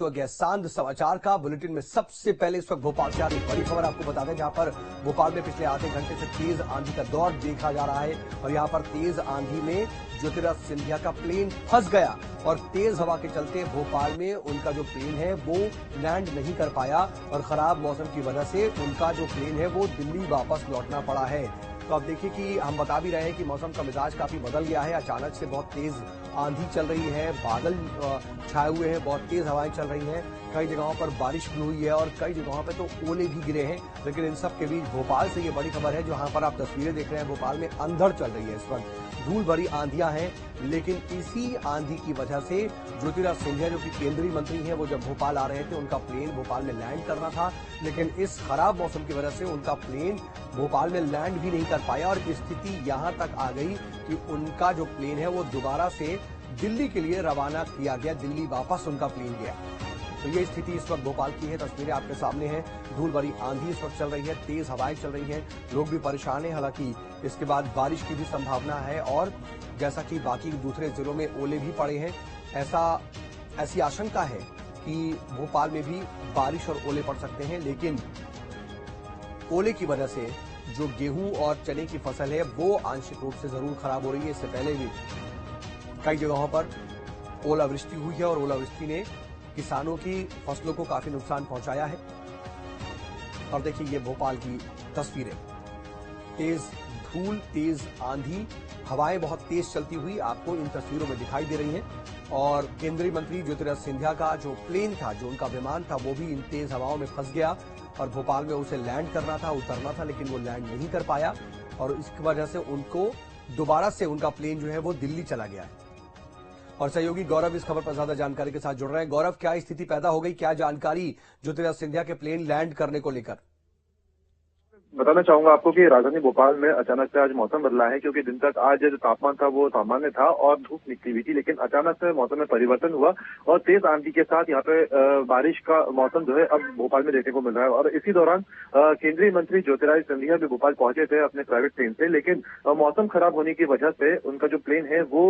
सांध समाचार का बुलेटिन में सबसे पहले इस वक्त भोपाल से आ रही बड़ी खबर आपको बता दें, जहां पर भोपाल में पिछले आधे घंटे से तेज आंधी का दौर देखा जा रहा है और यहां पर तेज आंधी में ज्योतिरादित्य सिंधिया का प्लेन फंस गया और तेज हवा के चलते भोपाल में उनका जो प्लेन है वो लैंड नहीं कर पाया और खराब मौसम की वजह से उनका जो प्लेन है वो दिल्ली वापस लौटना पड़ा है। तो अब देखिए कि हम बता भी रहे हैं कि मौसम का मिजाज काफी बदल गया है। अचानक से बहुत तेज आंधी चल रही है, बादल छाए हुए हैं, बहुत तेज हवाएं चल रही हैं, कई जगहों पर बारिश भी हुई है और कई जगहों पर तो ओले भी गिरे हैं। लेकिन इन सब के बीच भोपाल से ये बड़ी खबर है, जहां पर आप तस्वीरें देख रहे हैं, भोपाल में अंधड़ चल रही है इस वक्त, धूल भरी आंधियां हैं। लेकिन इसी आंधी की वजह से ज्योतिरादित्य सिंधिया जो कि केंद्रीय मंत्री हैं, वो जब भोपाल आ रहे थे, उनका प्लेन भोपाल में लैंड करना था, लेकिन इस खराब मौसम की वजह से उनका प्लेन भोपाल में लैंड भी नहीं कर पाया और स्थिति यहां तक आ गई कि उनका जो प्लेन है वो दोबारा से दिल्ली के लिए रवाना किया गया, दिल्ली वापस उनका प्लेन गया। तो ये स्थिति इस वक्त भोपाल की है, तस्वीरें आपके सामने हैं। धूल भरी आंधी इस वक्त चल रही है, तेज हवाएं चल रही हैं, लोग भी परेशान हैं। हालांकि इसके बाद बारिश की भी संभावना है और जैसा कि बाकी दूसरे जिलों में ओले भी पड़े हैं, ऐसी आशंका है कि भोपाल में भी बारिश और ओले पड़ सकते हैं। लेकिन ओले की वजह से जो गेहूं और चने की फसल है वो आंशिक रूप से जरूर खराब हो रही है। इससे पहले भी कई जगहों पर ओलावृष्टि हुई है और ओलावृष्टि ने किसानों की फसलों को काफी नुकसान पहुंचाया है। और देखिए ये भोपाल की तस्वीरें, तेज धूल, तेज आंधी, हवाएं बहुत तेज चलती हुई आपको इन तस्वीरों में दिखाई दे रही हैं। और केंद्रीय मंत्री ज्योतिरादित्य सिंधिया का जो प्लेन था, जो उनका विमान था, वो भी इन तेज हवाओं में फंस गया और भोपाल में उसे लैंड करना था, उतरना था, लेकिन वो लैंड नहीं कर पाया और इसकी वजह से उनको दोबारा से उनका प्लेन जो है वो दिल्ली चला गया है। और सहयोगी गौरव इस खबर पर ज्यादा जानकारी के साथ जुड़ रहे हैं। गौरव, क्या स्थिति पैदा हो गई, क्या जानकारी ज्योतिरादित्य सिंधिया के प्लेन लैंड करने को लेकर? बताना चाहूंगा आपको कि राजधानी भोपाल में अचानक से आज मौसम बदला है, क्योंकि दिन तक आज जो तापमान था वो सामान्य था और धूप निकली हुई थी, लेकिन अचानक से मौसम में परिवर्तन हुआ और तेज आंधी के साथ यहाँ पे बारिश का मौसम जो है अब भोपाल में देखने को मिल रहा है। और इसी दौरान केंद्रीय मंत्री ज्योतिरादित्य सिंधिया भी भोपाल पहुंचे थे अपने प्राइवेट प्लेन से, लेकिन मौसम खराब होने की वजह से उनका जो प्लेन है वो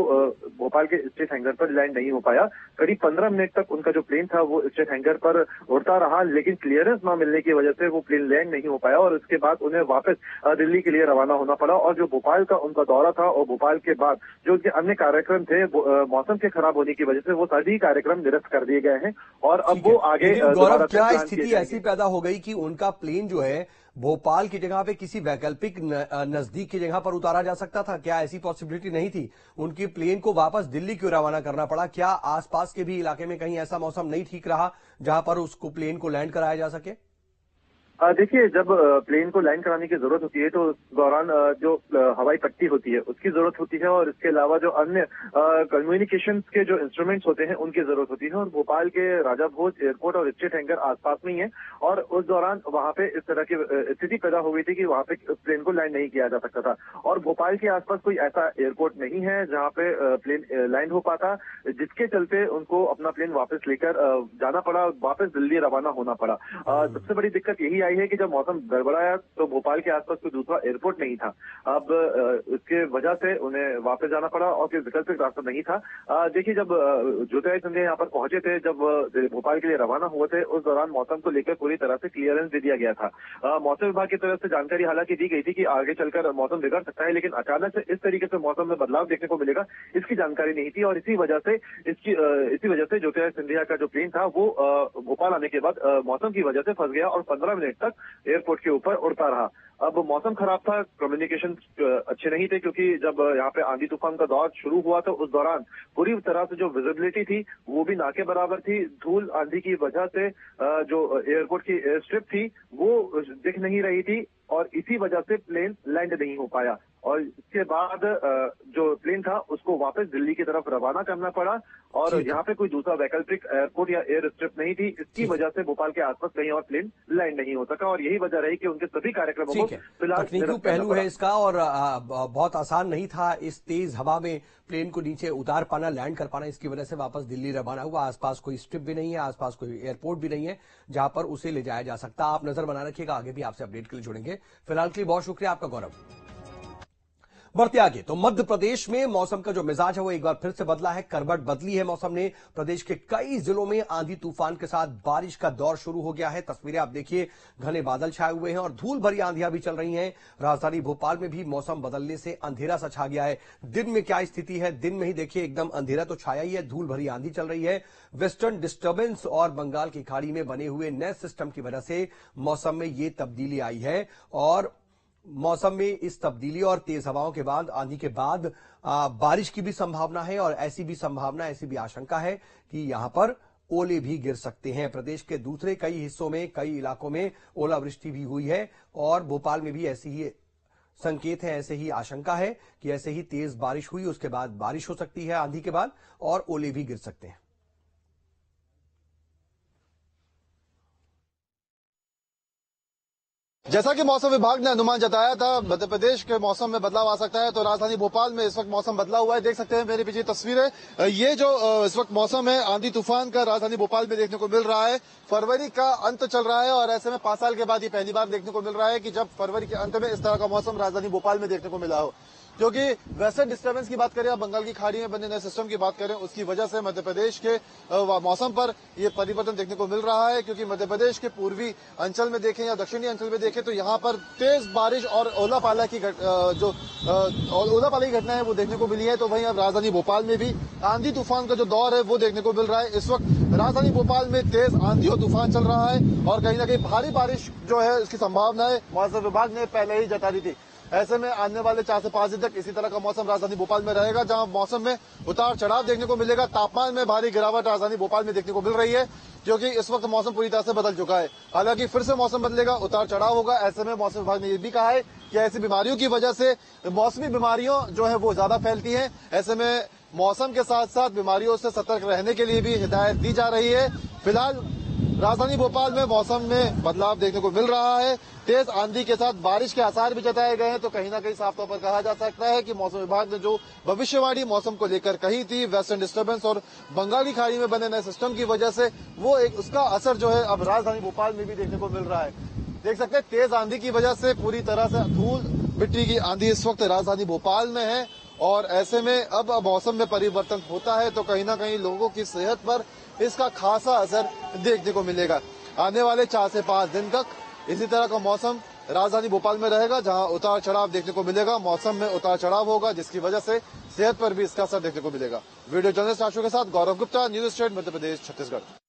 भोपाल के स्टेट हैंगर पर लैंड नहीं हो पाया। करीब 15 मिनट तक उनका जो प्लेन था वो स्टेट हैंगर पर उड़ता रहा, लेकिन क्लियरेंस न मिलने की वजह से वो प्लेन लैंड नहीं हो पाया और उसके बाद उन्हें वापस दिल्ली के लिए रवाना होना पड़ा। और जो भोपाल का उनका दौरा था और भोपाल के बाद जो उनके अन्य कार्यक्रम थे, मौसम के खराब होने की वजह से वो सभी कार्यक्रम निरस्त कर दिए गए हैं और अब वो आगे। गौरव, क्या स्थिति ऐसी पैदा हो गई कि उनका प्लेन जो है भोपाल की जगह पे किसी वैकल्पिक नजदीक की जगह पर उतारा जा सकता था? क्या ऐसी पॉसिबिलिटी नहीं थी? उनकी प्लेन को वापस दिल्ली क्यों रवाना करना पड़ा? क्या आसपास के भी इलाके में कहीं ऐसा मौसम नहीं ठीक रहा जहां पर उसको प्लेन को लैंड कराया जा सके? देखिए, जब प्लेन को लैंड कराने की जरूरत होती है तो उस दौरान जो हवाई पट्टी होती है उसकी जरूरत होती है और इसके अलावा जो अन्य कम्युनिकेशंस के जो इंस्ट्रूमेंट्स होते हैं उनकी जरूरत होती है। और भोपाल के राजा भोज एयरपोर्ट और स्टेट हैंगर आसपास में ही है और उस दौरान वहां पे इस तरह की स्थिति पैदा हो गई थी कि वहां पे प्लेन को लैंड नहीं किया जा सकता था। और भोपाल के आसपास कोई ऐसा एयरपोर्ट नहीं है जहाँ पे प्लेन लैंड हो पाता, जिसके चलते उनको अपना प्लेन वापस लेकर जाना पड़ा, वापस दिल्ली रवाना होना पड़ा। सबसे बड़ी दिक्कत यही है कि जब मौसम गड़बड़ाया तो भोपाल के आसपास कोई दूसरा एयरपोर्ट नहीं था। अब इसके वजह से उन्हें वापस जाना पड़ा और कोई विकल्पिक रास्ता नहीं था। देखिए, जब ज्योतिरादित्य सिंधिया यहाँ पर पहुंचे थे, जब भोपाल के लिए रवाना हुए थे, उस दौरान मौसम को लेकर पूरी तरह से क्लियरेंस दे दिया गया था। मौसम विभाग की तरफ से जानकारी हालांकि दी गई थी कि आगे चलकर मौसम बिगड़ सकता है, लेकिन अचानक से इस तरीके से मौसम में बदलाव देखने को मिलेगा इसकी जानकारी नहीं थी। और इसी वजह से ज्योतिरादित्य सिंधिया का जो प्लेन था वो भोपाल आने के बाद मौसम की वजह से फंस गया और 15 मिनट तक एयरपोर्ट के ऊपर उड़ता रहा। अब मौसम खराब था, कम्युनिकेशन अच्छे नहीं थे, क्योंकि जब यहाँ पे आंधी तूफान का दौर शुरू हुआ तो उस दौरान पूरी तरह से जो विजिबिलिटी थी वो भी ना के बराबर थी। धूल आंधी की वजह से जो एयरपोर्ट की एयर स्ट्रिप थी वो दिख नहीं रही थी और इसी वजह से प्लेन लैंड नहीं हो पाया। और इसके बाद जो प्लेन था उसको वापस दिल्ली की तरफ रवाना करना पड़ा और यहाँ पे कोई दूसरा वैकल्पिक एयरपोर्ट या एयर स्ट्रिप नहीं थी। इसकी वजह से भोपाल के आसपास कहीं और प्लेन लैंड नहीं हो सका और यही वजह रही कि उनके सभी कार्यक्रमों को फिलहाल तकनीकी पहलू है इसका और बहुत आसान नहीं था इस तेज हवा में प्लेन को नीचे उतार पाना, लैंड कर पाना। इसकी वजह से वापस दिल्ली रवाना हुआ। आसपास कोई स्ट्रिप भी नहीं है, आसपास कोई एयरपोर्ट भी नहीं है जहां पर उसे ले जाया जा सकता। आप नजर बना रखिएगा, आगे भी आपसे अपडेट के लिए जुड़ेंगे। फिलहाल के लिए बहुत शुक्रिया आपका गौरव। बढ़ते आगे तो मध्य प्रदेश में मौसम का जो मिजाज है वो एक बार फिर से बदला है। करवट बदली है मौसम ने। प्रदेश के कई जिलों में आंधी तूफान के साथ बारिश का दौर शुरू हो गया है। तस्वीरें आप देखिए, घने बादल छाए हुए हैं और धूल भरी आंधियां भी चल रही हैं। राजधानी भोपाल में भी मौसम बदलने से अंधेरा सा छा गया है। दिन में क्या स्थिति है, दिन में ही देखिए एकदम अंधेरा तो छाया ही है, धूल भरी आंधी चल रही है। वेस्टर्न डिस्टर्बेंस और बंगाल की खाड़ी में बने हुए नए सिस्टम की वजह से मौसम में ये तब्दीली आई है और मौसम में इस तब्दीली और तेज हवाओं के बाद, आंधी के बाद बारिश की भी संभावना है और ऐसी भी आशंका है कि यहां पर ओले भी गिर सकते हैं। प्रदेश के दूसरे कई हिस्सों में, कई इलाकों में ओलावृष्टि भी हुई है और भोपाल में भी ऐसी ही संकेत है, ऐसे ही आशंका है कि ऐसे ही तेज बारिश हुई, उसके बाद बारिश हो सकती है आंधी के बाद और ओले भी गिर सकते हैं। जैसा कि मौसम विभाग ने अनुमान जताया था मध्य प्रदेश के मौसम में बदलाव आ सकता है, तो राजधानी भोपाल में इस वक्त मौसम बदला हुआ है। देख सकते हैं मेरे पीछे तस्वीरें। ये जो इस वक्त मौसम है आंधी तूफान का राजधानी भोपाल में देखने को मिल रहा है। फरवरी का अंत चल रहा है और ऐसे में 5 साल के बाद ये पहली बार देखने को मिल रहा है कि जब फरवरी के अंत में इस तरह का मौसम राजधानी भोपाल में देखने को मिला हो। क्योंकि वेस्टर्न डिस्टर्बेंस की बात करें या बंगाल की खाड़ी में बने नए सिस्टम की बात करें, उसकी वजह से मध्य प्रदेश के मौसम पर ये परिवर्तन देखने को मिल रहा है। क्योंकि मध्य प्रदेश के पूर्वी अंचल में देखें या दक्षिणी अंचल में देखें तो यहाँ पर तेज बारिश और ओलापाला की घटना है वो देखने को मिली है। तो वहीं अब राजधानी भोपाल में भी आंधी तूफान का जो दौर है वो देखने को मिल रहा है। इस वक्त राजधानी भोपाल में तेज आंधी और तूफान चल रहा है और कहीं ना कहीं भारी बारिश जो है इसकी संभावना है मौसम विभाग ने पहले ही जता दी थी। ऐसे में आने वाले 4 से 5 दिन तक इसी तरह का मौसम राजधानी भोपाल में रहेगा, जहां मौसम में उतार चढ़ाव देखने को मिलेगा। तापमान में भारी गिरावट राजधानी भोपाल में देखने को मिल रही है, क्योंकि इस वक्त मौसम पूरी तरह से बदल चुका है। हालांकि फिर से मौसम बदलेगा, उतार चढ़ाव होगा। ऐसे में मौसम विभाग ने यह भी कहा है कि ऐसी बीमारियों की वजह से मौसमी बीमारियों जो है वो ज्यादा फैलती है। ऐसे में मौसम के साथ साथ बीमारियों से सतर्क रहने के लिए भी हिदायत दी जा रही है। फिलहाल राजधानी भोपाल में मौसम में बदलाव देखने को मिल रहा है। तेज आंधी के साथ बारिश के आसार भी जताए गए हैं। तो कहीं ना कहीं साफ तौर पर कहा जा सकता है कि मौसम विभाग ने जो भविष्यवाणी मौसम को लेकर कही थी, वेस्टर्न डिस्टर्बेंस और बंगाली खाड़ी में बने नए सिस्टम की वजह से वो एक उसका असर जो है अब राजधानी भोपाल में भी देखने को मिल रहा है। देख सकते हैं तेज आंधी की वजह से पूरी तरह से धूल मिट्टी की आंधी इस वक्त राजधानी भोपाल में है और ऐसे में अब मौसम में परिवर्तन होता है तो कहीं ना कहीं लोगों की सेहत पर इसका खासा असर देखने को मिलेगा। आने वाले 4 से 5 दिन तक इसी तरह का मौसम राजधानी भोपाल में रहेगा, जहां उतार चढ़ाव देखने को मिलेगा। मौसम में उतार चढ़ाव होगा जिसकी वजह से सेहत पर भी इसका असर देखने को मिलेगा। वीडियो जर्नलिस्ट आशु के साथ गौरव गुप्ता, न्यूज स्टेट, मध्य प्रदेश, छत्तीसगढ़।